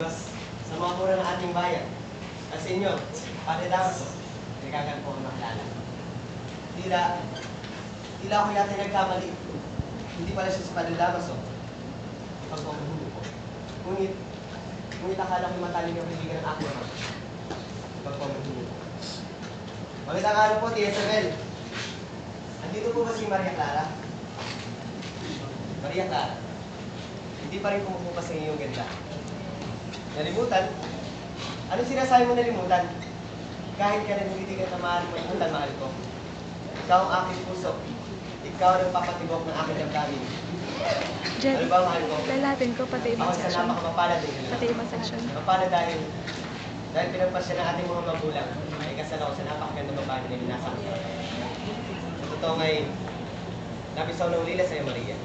Sa mga mura ng ating bayan. At sa inyo, Padre Damaso, nagkagan po ang makalala. Tila ako yata nagkamali. Hindi pala siya si Padre Damaso. Pagpapahuli ko. Ngunit akala ko mataling ang kaibigan ng aking ama. Pagpapahuli ko. Magandang araw po, Tia Isabel. Andito po ba si Maria Clara? Maria Clara, hindi pa rin kumukuha sa iyong ganda. Nalimutan? Anong sinasabi mo nalimutan? Kahit ka nagtitigan na mahal mo, mahal ko. Ikaw ang aking puso. Ikaw ang nagpapatibok ng aking damdamin. Jet, ano ba mahal ko? lalatin ko pati ibang Ako sa section. napakamapalad din. Pati ibang section. Mapalad dahil pinagpasya ng ating mga magulang. Ay kasal ako sa napakaganda babae na binasa ko. Sa totoo ngayon, nabisaw ng ulila sa'yo, Maria.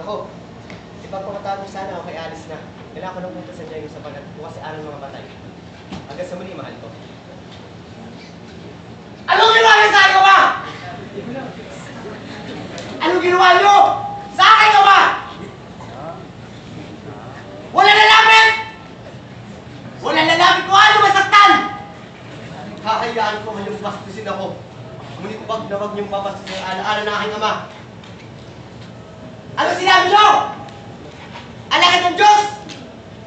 Ako, ipagpamatapos sana ako kay Alice na. Kailangan ko nang punta sa Diyan sa bagat bukas si Arang mga batay. Hanggang sa muli, mahal ko. Anong ginawa niyo sa akin, Ama? Anong ginawa niyo sa akin, Ama? Wala lalapit! Wala lalapit ko ano masaktan! Kakayaan ko kanyang bastusin ako. Ngunit wag na wag niyong babastusin ang alaala ng aking ama. Ano sinabi niyo? Alagad ng Diyos!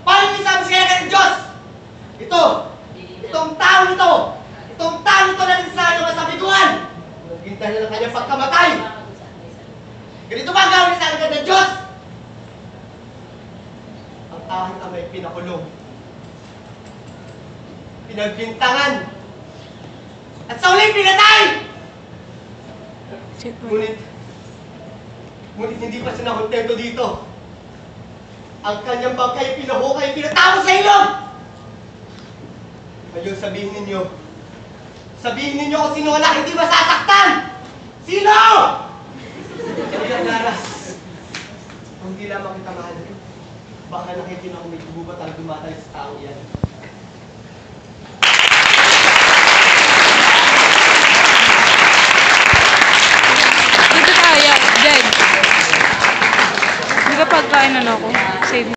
Paano niyo sabi sa alagad ng Diyos? Itong tao nito na nagsasabi ng masabiguan! Naghintay na ng kanyang pagkamatay. Ganito ba ang gawin niyo sa alagad ng Diyos? Ang aking ama'y pinakulong. Pinagbintangan. At sa uling pinatay! Jet, wala. Ngunit hindi pa siya nakontento dito. Ang kanyang bangkay pinahukay, Pinatapos sa ilog! Ngayon sabihin ninyo kung sino anak hindi masasaktan! Sino? Kaya naras, kung di lamang kita mahal, baka nakikita ako may gubat ang dumatay sa taong yan. Dito tayo, Jet. Di ba pagkain ako? Save